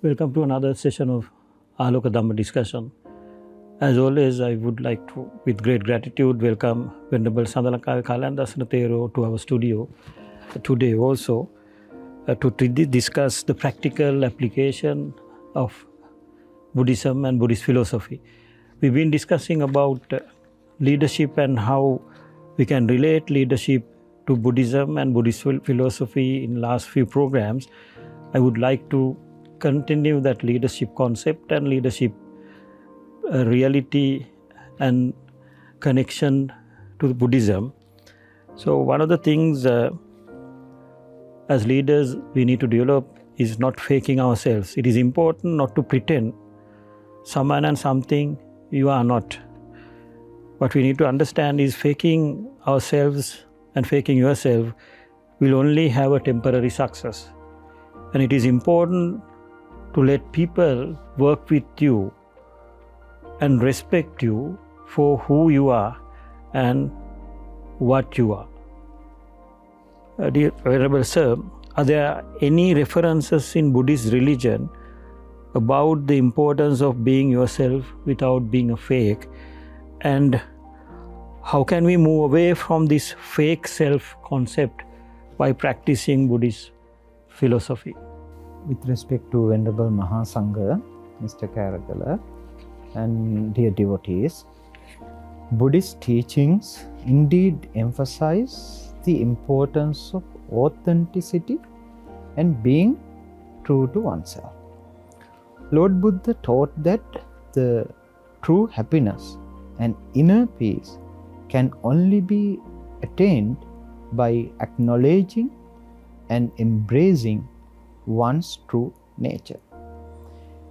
Welcome to another session of Aloka Dhamma discussion. As always, I would like to, with great gratitude, welcome Venerable Sandalaka Kalandasana Thero to our studio today also to discuss the practical application of Buddhism and Buddhist philosophy. We've been discussing about leadership and how we can relate leadership to Buddhism and Buddhist philosophy in last few programs. I would like to continue that leadership concept and leadership reality and connection to Buddhism. So one of the things as leaders we need to develop is not faking ourselves. It is important not to pretend someone and something you are not. What we need to understand is faking ourselves and faking yourself will only have a temporary success. And it is important to let people work with you and respect you for who you are and what you are. Dear Venerable Sir, are there any references in Buddhist religion about the importance of being yourself without being a fake? And how can we move away from this fake self concept by practicing Buddhist philosophy? With respect to Venerable Mahasangha, Mr. Karagala, and dear devotees, Buddhist teachings indeed emphasize the importance of authenticity and being true to oneself. Lord Buddha taught that the true happiness and inner peace can only be attained by acknowledging and embracing one's true nature.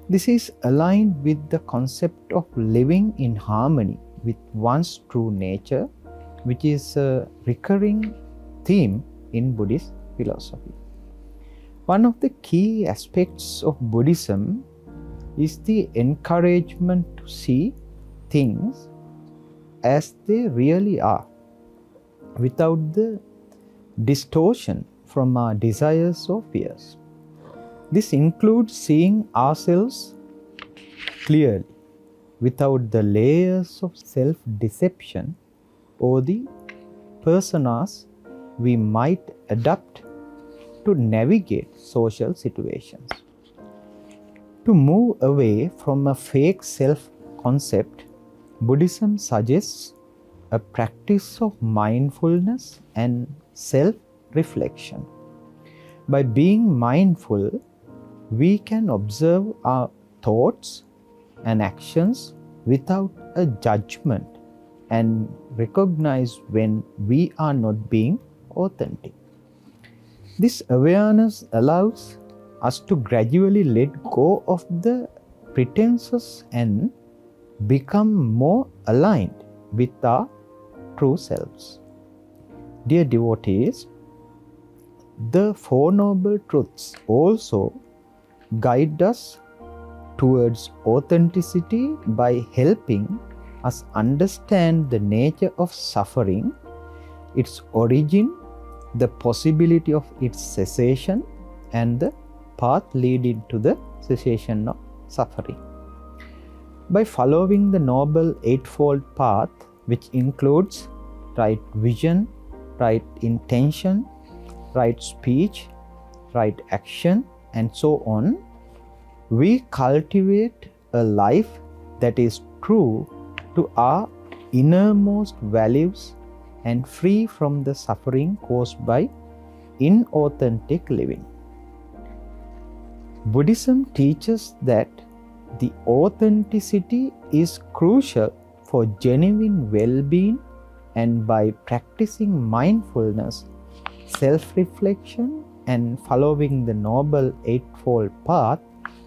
This is aligned with the concept of living in harmony with one's true nature, which is a recurring theme in Buddhist philosophy. One of the key aspects of Buddhism is the encouragement to see things as they really are, without the distortion from our desires or fears. This includes seeing ourselves clearly, without the layers of self-deception or the personas we might adopt to navigate social situations. To move away from a fake self-concept, Buddhism suggests a practice of mindfulness and self-reflection. By being mindful, we can observe our thoughts and actions without a judgment and recognize when we are not being authentic. This awareness allows us to gradually let go of the pretenses and become more aligned with our true selves. Dear devotees, the Four Noble Truths also guide us towards authenticity by helping us understand the nature of suffering, its origin, the possibility of its cessation, and the path leading to the cessation of suffering. By following the Noble Eightfold Path, which includes right vision, right intention, right speech, right action, and so on, we cultivate a life that is true to our innermost values and free from the suffering caused by inauthentic living. Buddhism teaches that the authenticity is crucial for genuine well-being, and by practicing mindfulness, self-reflection, and following the Noble Eightfold Path,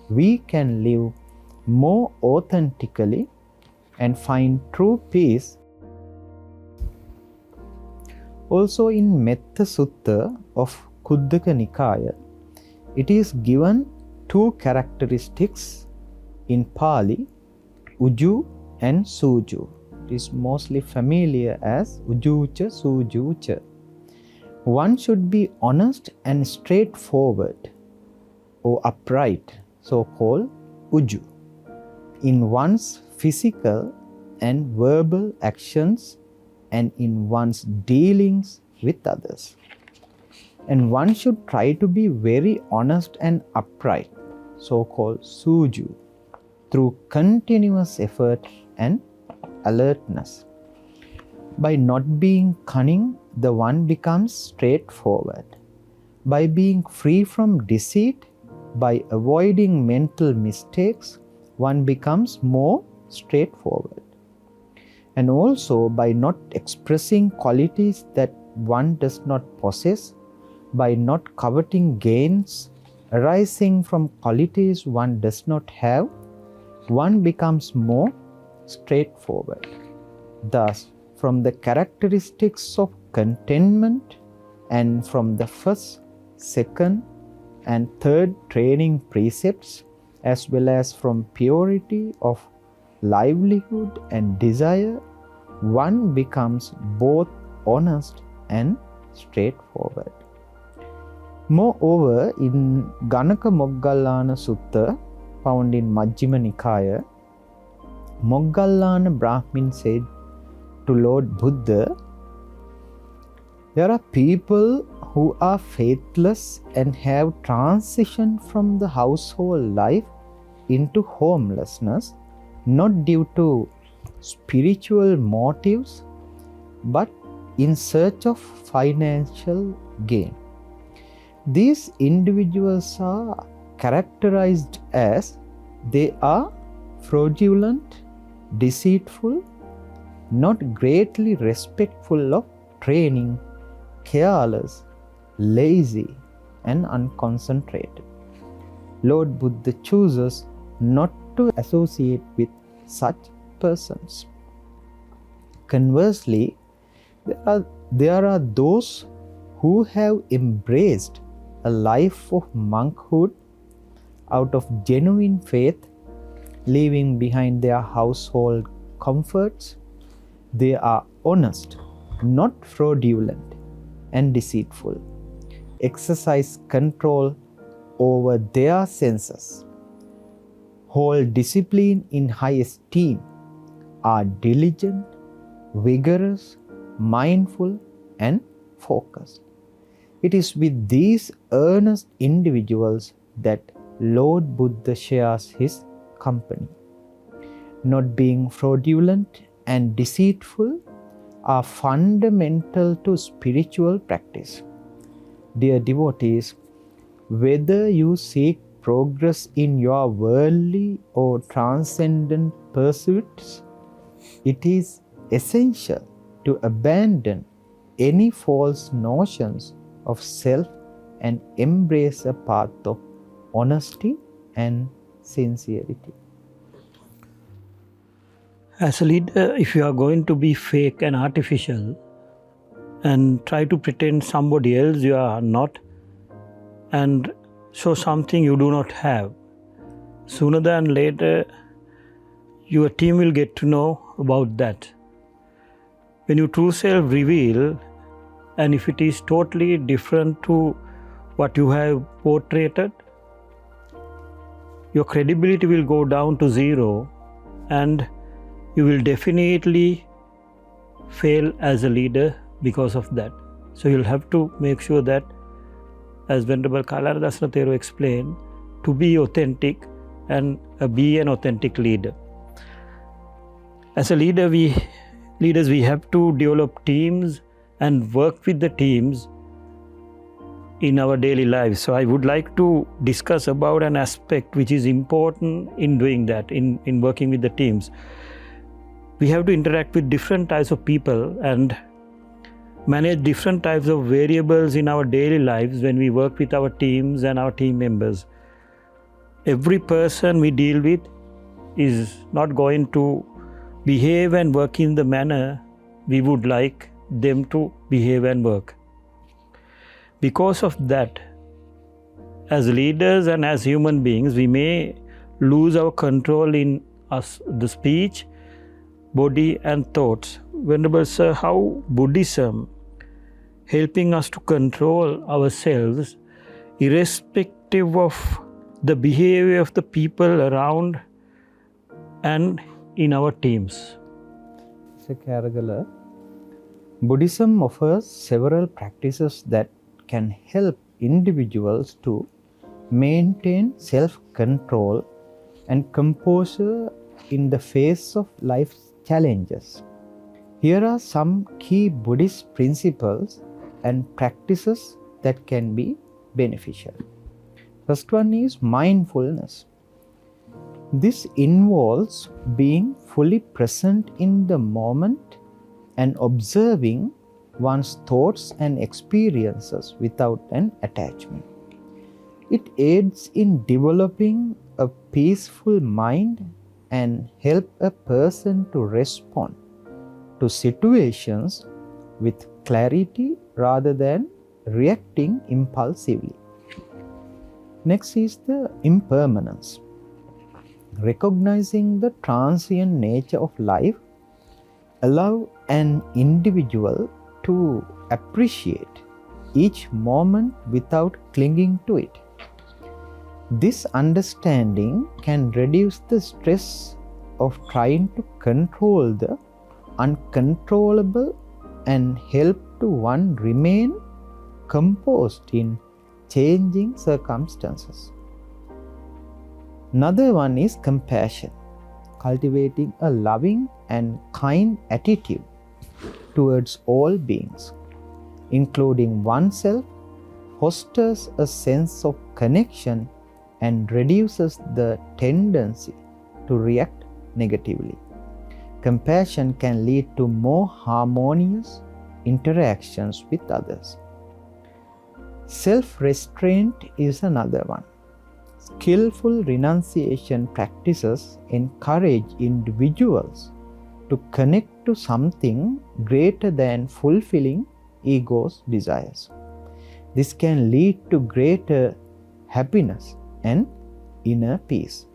we can live more authentically and find true peace. Also in Metta Sutta of Khuddaka Nikaya, it is given two characteristics in Pali, Uju and Suju. It is mostly familiar as Ujucha Sujucha. One should be honest and straightforward or upright so-called uju, in one's physical and verbal actions and in one's dealings with others. And one should try to be very honest and upright, so-called suju, through continuous effort and alertness. By not being cunning, the one becomes straightforward. By being free from deceit, by avoiding mental mistakes, one becomes more straightforward. And also by not expressing qualities that one does not possess, by not coveting gains arising from qualities one does not have, one becomes more straightforward. Thus, from the characteristics of contentment and from the first, second, and third training precepts, as well as from purity of livelihood and desire, one becomes both honest and straightforward. Moreover, in Ganaka Moggallana Sutta, found in Majjhima Nikaya, Moggallana Brahmin said to Lord Buddha, there are people who are faithless and have transitioned from the household life into homelessness, not due to spiritual motives, but in search of financial gain. These individuals are characterized as they are fraudulent, deceitful, not greatly respectful of training, careless, lazy, and unconcentrated. Lord Buddha chooses not to associate with such persons. Conversely, there are those who have embraced a life of monkhood out of genuine faith, leaving behind their household comforts. They are honest, not fraudulent and deceitful, exercise control over their senses, hold discipline in high esteem, are diligent, vigorous, mindful, and focused. It is with these earnest individuals that Lord Buddha shares his company. Not being fraudulent and deceitful are fundamental to spiritual practice. Dear devotees, whether you seek progress in your worldly or transcendent pursuits, it is essential to abandon any false notions of self and embrace a path of honesty and sincerity. As a leader, if you are going to be fake and artificial and try to pretend somebody else you are not and show something you do not have, sooner than later your team will get to know about that. When your true self reveal, and if it is totally different to what you have portrayed, your credibility will go down to zero and you will definitely fail as a leader because of that. So you'll have to make sure that, as Venerable Kalaradassana Thero explained, to be authentic and be an authentic leader. As a leader, we have to develop teams and work with the teams in our daily lives. So I would like to discuss about an aspect which is important in doing that, in working with the teams. We have to interact with different types of people and manage different types of variables in our daily lives when we work with our teams and our team members. Every person we deal with is not going to behave and work in the manner we would like them to behave and work. Because of that, as leaders and as human beings, we may lose our control in the speech, body and thoughts. Venerable Sir, how Buddhism helping us to control ourselves irrespective of the behavior of the people around and in our teams. Mr. Karagala, Buddhism offers several practices that can help individuals to maintain self-control and composure in the face of life's challenges. Here are some key Buddhist principles and practices that can be beneficial. First one is mindfulness. This involves being fully present in the moment and observing one's thoughts and experiences without an attachment. It aids in developing a peaceful mind and help a person to respond to situations with clarity rather than reacting impulsively. Next is the impermanence. Recognizing the transient nature of life allow an individual to appreciate each moment without clinging to it. This understanding can reduce the stress of trying to control the uncontrollable and help to one remain composed in changing circumstances. Another one is compassion. Cultivating a loving and kind attitude towards all beings, including oneself, fosters a sense of connection and reduces the tendency to react negatively. Compassion can lead to more harmonious interactions with others. Self-restraint is another one. Skillful renunciation practices encourage individuals to connect to something greater than fulfilling ego's desires. This can lead to greater happiness and inner peace.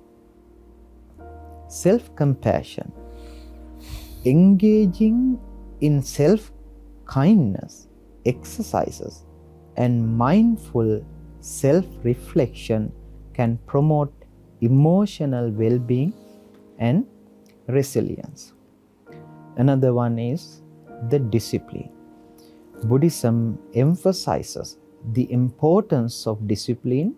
Self-compassion. Engaging in self-kindness exercises and mindful self-reflection can promote emotional well-being and resilience. Another one is the discipline. Buddhism emphasizes the importance of discipline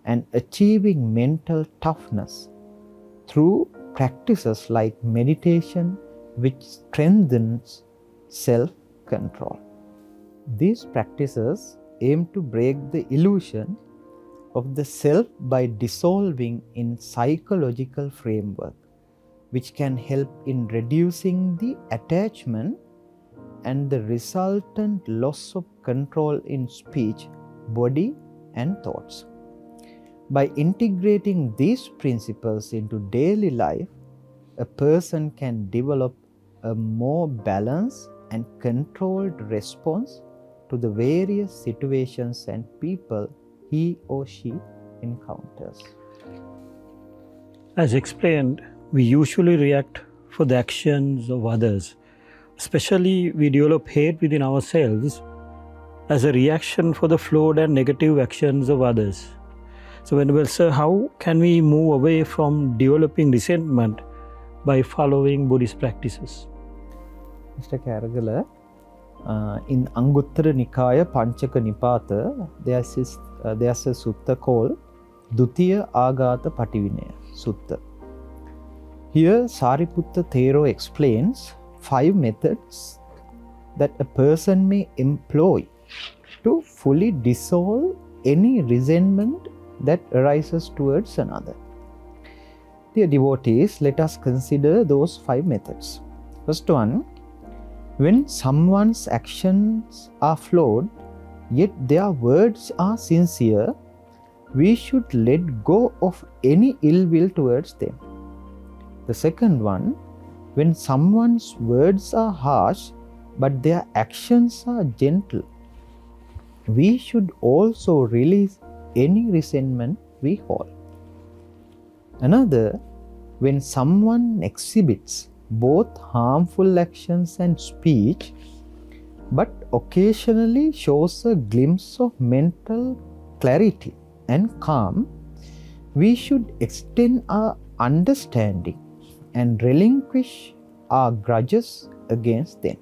and achieving mental toughness through practices like meditation, which strengthens self-control. These practices aim to break the illusion of the self by dissolving in psychological framework, which can help in reducing the attachment and the resultant loss of control in speech, body, and thoughts. By integrating these principles into daily life, a person can develop a more balanced and controlled response to the various situations and people he or she encounters. As explained, we usually react for the actions of others. Especially, we develop hate within ourselves as a reaction for the flawed and negative actions of others. So, Venerable Sir, how can we move away from developing resentment by following Buddhist practices? Mr. Karagala, in Anguttara Nikaya Panchaka Nipata, there's a sutta called Dutiya Agata Pativinaya Sutta. Here, Sariputta Thero explains 5 methods that a person may employ to fully dissolve any resentment that arises towards another. Dear devotees, let us consider those 5 methods. First one, when someone's actions are flawed, yet their words are sincere, we should let go of any ill will towards them. The second one, when someone's words are harsh, but their actions are gentle, we should also release any resentment we hold. Another, when someone exhibits both harmful actions and speech, but occasionally shows a glimpse of mental clarity and calm, we should extend our understanding and relinquish our grudges against them.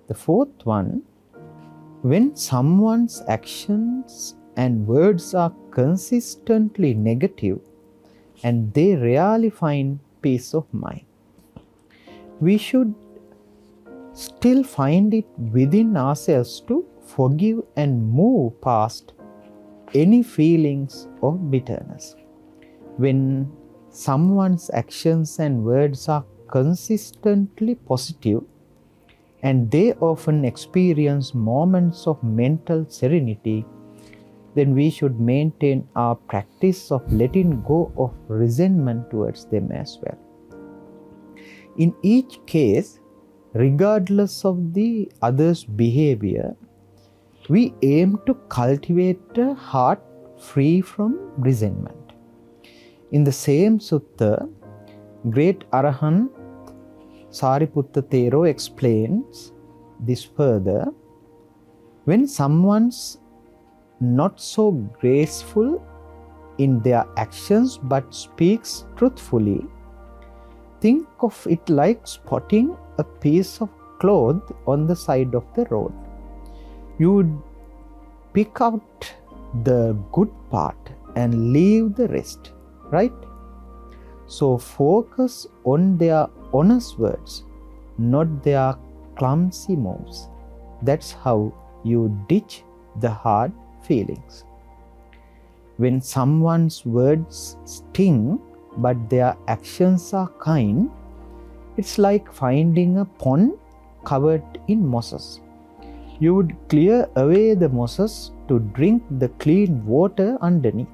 The fourth one, when someone's actions and words are consistently negative and they rarely find peace of mind, we should still find it within ourselves to forgive and move past any feelings of bitterness. When someone's actions and words are consistently positive and they often experience moments of mental serenity, then we should maintain our practice of letting go of resentment towards them as well. In each case, regardless of the other's behavior, we aim to cultivate a heart free from resentment. In the same sutta, great Arahant Sariputta Thero explains this further. When someone's not so graceful in their actions but speaks truthfully, think of it like spotting a piece of cloth on the side of the road. You would pick out the good part and leave the rest, right? So focus on their honest words, not their clumsy moves. That's how you ditch the hard feelings. When someone's words sting but their actions are kind, it's like finding a pond covered in mosses. You would clear away the mosses to drink the clean water underneath.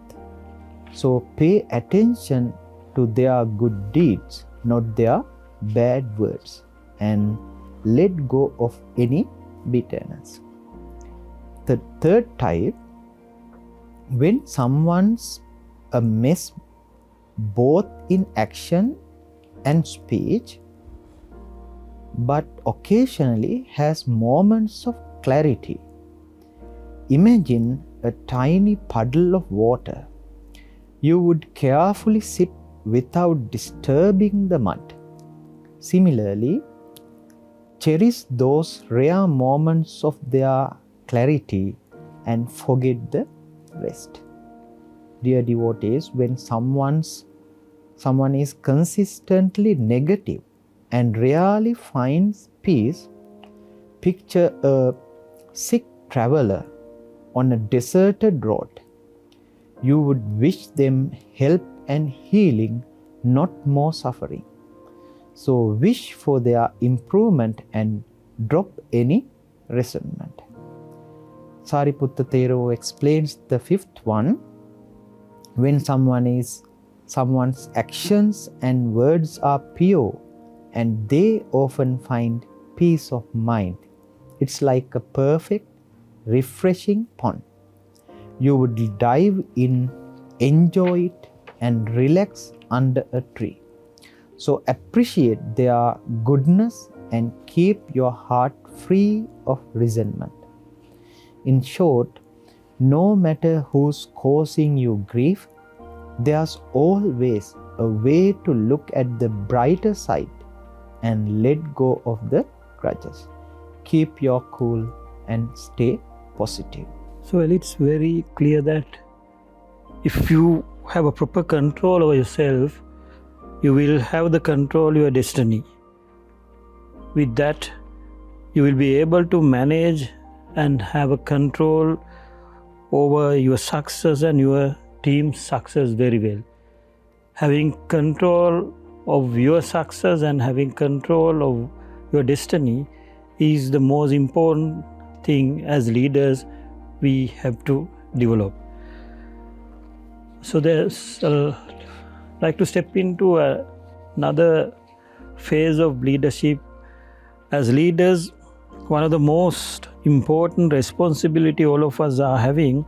So pay attention to their good deeds, not their bad words, and let go of any bitterness. The third type, when someone's a mess both in action and speech, but occasionally has moments of clarity. Imagine a tiny puddle of water. You would carefully sip without disturbing the mud. Similarly, cherish those rare moments of their clarity and forget the rest. Dear devotees, when someone is consistently negative and rarely finds peace, picture a sick traveler on a deserted road. You would wish them help and healing, not more suffering. So wish for their improvement and drop any resentment. Sariputta Thero explains the fifth one. When someone's actions and words are pure and they often find peace of mind, it's like a perfect, refreshing pond. You would dive in, enjoy it, and relax under a tree. So appreciate their goodness and keep your heart free of resentment. In short, no matter who's causing you grief, there's always a way to look at the brighter side and let go of the grudges. Keep your cool and stay positive. So it's very clear that if you have a proper control over yourself, you will have the control of your destiny. With that, you will be able to manage and have a control over your success and your team's success very well. Having control of your success and having control of your destiny is the most important thing as leaders we have to develop. So there's like to step into another phase of leadership. As leaders, one of the most important responsibility all of us are having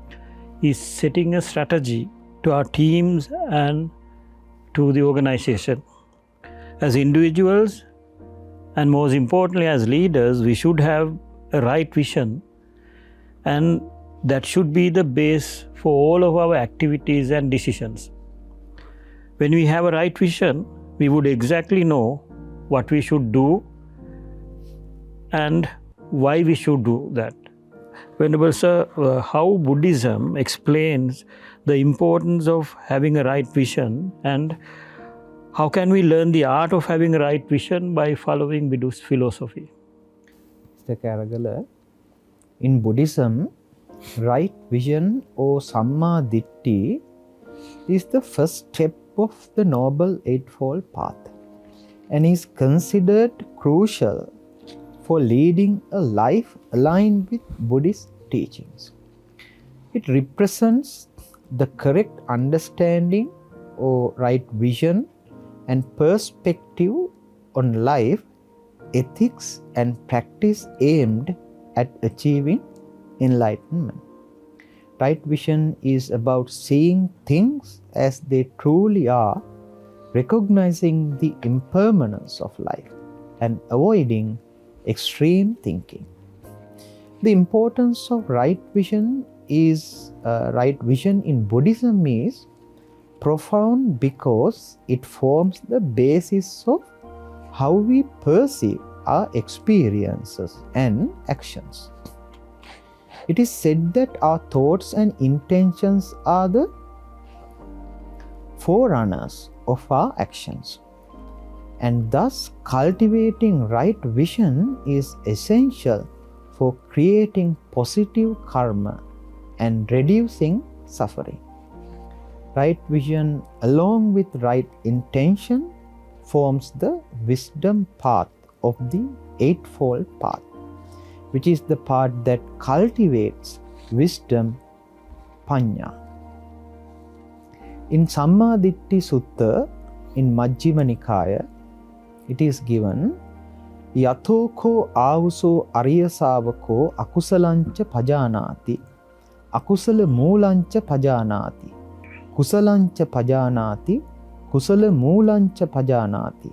is setting a strategy to our teams and to the organization. As individuals, and most importantly as leaders, we should have a right vision, and that should be the base for all of our activities and decisions. When we have a right vision, we would exactly know what we should do and why we should do that. Venerable Sir, how Buddhism explains the importance of having a right vision, and how can we learn the art of having a right vision by following Buddhist philosophy? Mr. Karagala, in Buddhism, right vision or Samma Ditti is the first step of the Noble Eightfold Path and is considered crucial for leading a life aligned with Buddhist teachings. It represents the correct understanding or right vision and perspective on life, ethics, and practice aimed at achieving enlightenment. Right vision is about seeing things as they truly are, recognizing the impermanence of life, and avoiding extreme thinking. The importance of right vision in Buddhism is profound because it forms the basis of how we perceive our experiences and actions. It is said that our thoughts and intentions are the forerunners of our actions, and thus cultivating right vision is essential for creating positive karma and reducing suffering. Right vision along with right intention forms the wisdom path of the Eightfold Path, which is the path that cultivates wisdom, panya. In Samma Ditti Sutta, in Majjhima Nikaya, it is given, Yatoko avuso ariya savako akusalancha pajanati, akusala moolancha pajanati, kusalancha pajanati, kusala moolancha pajanati,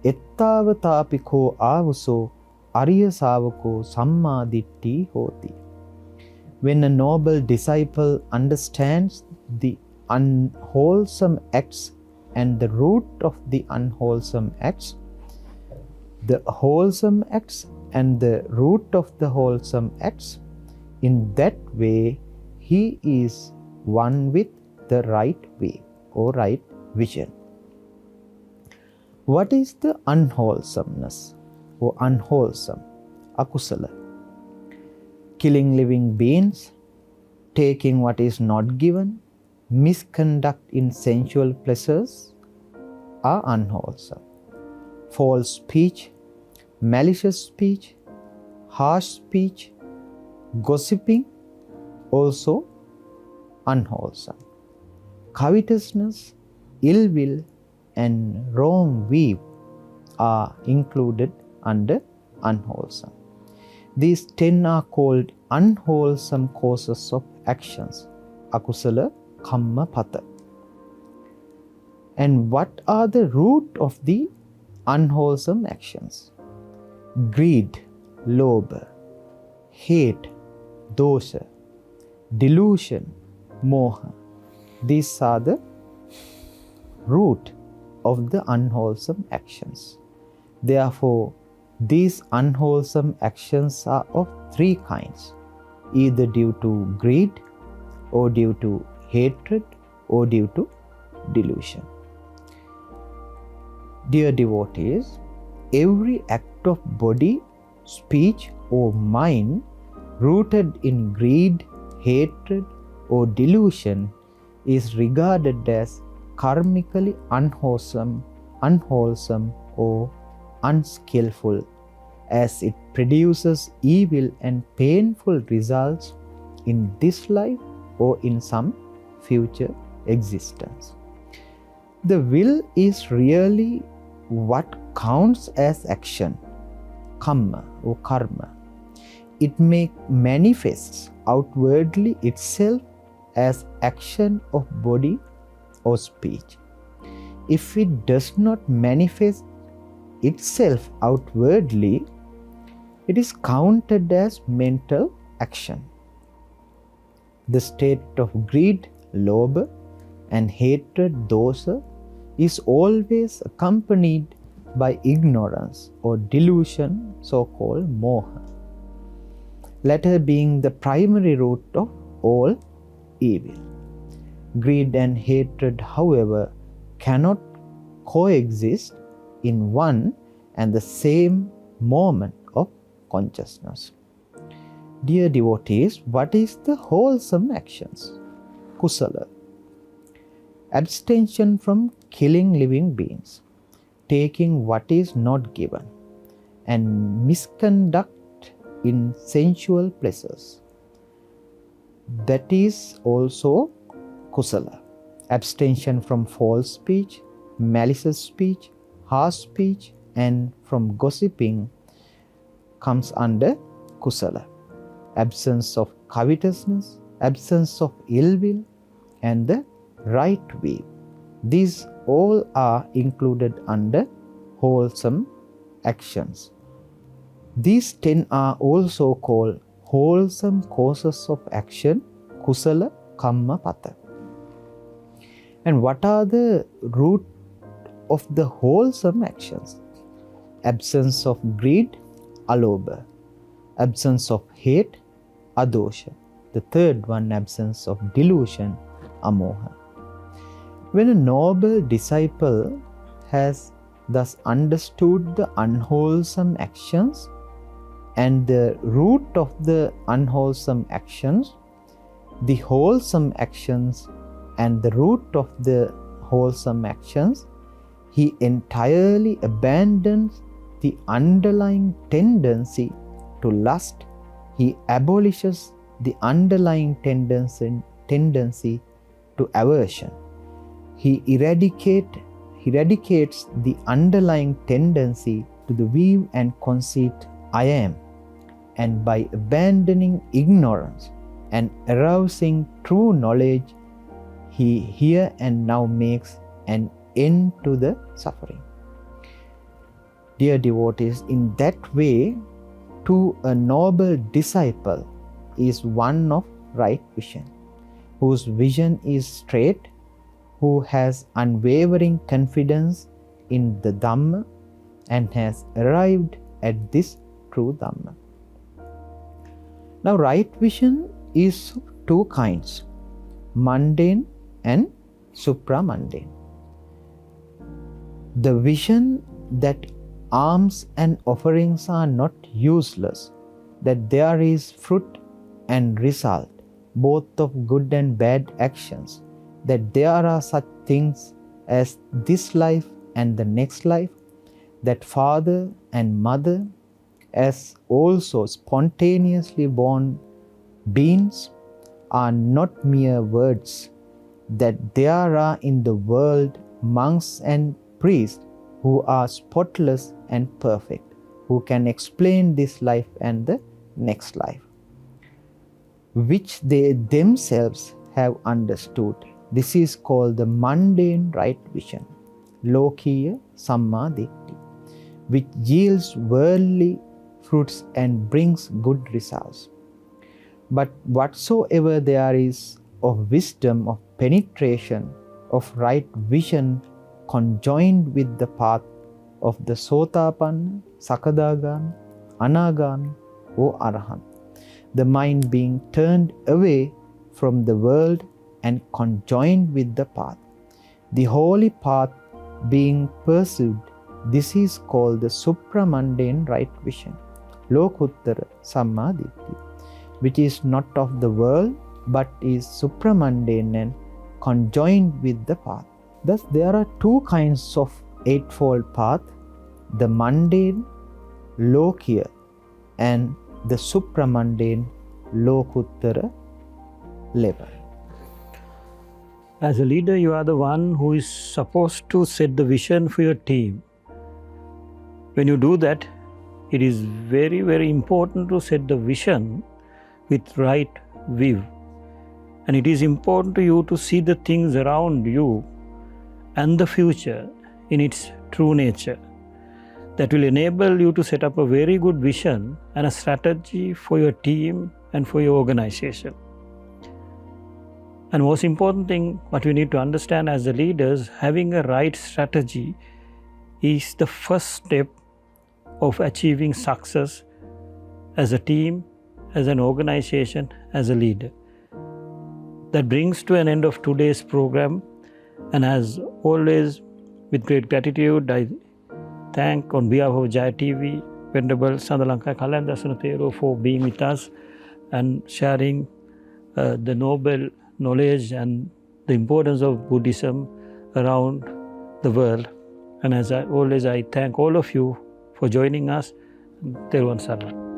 ettavatāpiko avuso ariya savako samma ditti hoti. When a noble disciple understands the unwholesome acts and the root of the unwholesome acts, the wholesome acts and the root of the wholesome acts, in that way he is one with the right way or right vision. What is the unwholesomeness or unwholesome? Akusala. Killing living beings, taking what is not given, misconduct in sensual pleasures are unwholesome. False speech, malicious speech, harsh speech, gossiping, also unwholesome. Covetousness, ill will, and wrong view are included under unwholesome. These 10 are called unwholesome causes of actions, akusala kamma pata. And what are the root of the unwholesome actions? Greed, lobha, hate, dosha, delusion, moha. These are the root of the unwholesome actions. Therefore, these unwholesome actions are of 3 kinds, either due to greed, or due to hatred, or due to delusion. Dear devotees, every act of body, speech, or mind rooted in greed, hatred, or delusion is regarded as karmically unwholesome or unskillful, as it produces evil and painful results in this life or in some future existence. The will is really what counts as action, kamma or karma. It manifests outwardly itself as action of body or speech. If it does not manifest itself outwardly, it is counted as mental action. the state of greed, lobha, and hatred, dosa, is always accompanied by ignorance or delusion, so-called moha, latter being the primary root of all evil. Greed and hatred, however, cannot coexist in one and the same moment of consciousness. Dear devotees, what is the wholesome actions? Kusala. Abstention from killing living beings, taking what is not given, and misconduct in sensual pleasures. That is also kusala. Abstention from false speech, malicious speech, harsh speech, and from gossiping comes under kusala. Absence of covetousness, absence of ill will, and the right way. These all are included under wholesome actions. These 10 are also called wholesome causes of action, kusala kamma pata. And what are the root of the wholesome actions? Absence of greed, alobha. Absence of hate, adosha. The third one, absence of delusion, amoha. When a noble disciple has thus understood the unwholesome actions and the root of the unwholesome actions, the wholesome actions and the root of the wholesome actions, he entirely abandons the underlying tendency to lust. He abolishes the underlying tendency to aversion. He eradicates the underlying tendency to the view and conceit I am, and by abandoning ignorance and arousing true knowledge, he here and now makes an end to the suffering. Dear devotees, in that way, to a noble disciple is one of right vision, whose vision is straight, who has unwavering confidence in the Dhamma and has arrived at this true Dhamma. Now, right vision is of two kinds, mundane and supramundane. The vision that alms and offerings are not useless, that there is fruit and result, both of good and bad actions, that there are such things as this life and the next life, that father and mother, as also spontaneously born beings, are not mere words, that there are in the world monks and priests who are spotless and perfect, who can explain this life and the next life, which they themselves have understood. This is called the mundane right vision, lokiya samma ditti, which yields worldly fruits and brings good results. But whatsoever there is of wisdom, of penetration, of right vision conjoined with the path of the Sotapanna, Sakadagami, Anagami, or Arahant, the mind being turned away from the world and conjoined with the path, the holy path being pursued, this is called the supramundane right vision, lokuttara samma ditti, which is not of the world but is supramundane and conjoined with the path. Thus, there are two kinds of eightfold path, the mundane, lokiya, and the supramundane, lokuttara level. As a leader, you are the one who is supposed to set the vision for your team. When you do that, it is very, very important to set the vision with right view. And it is important to you to see the things around you and the future in its true nature. That will enable you to set up a very good vision and a strategy for your team and for your organization. And most important thing, what we need to understand as the leaders, having a right strategy is the first step of achieving success as a team, as an organization, as a leader. That brings to an end of today's program. And as always, with great gratitude, I thank on behalf of JAYA TV, Venerable Sandalanka Kalandasana Thero for being with us and sharing the noble knowledge and the importance of Buddhism around the world. And as I thank all of you for joining us. Teruvan Saran.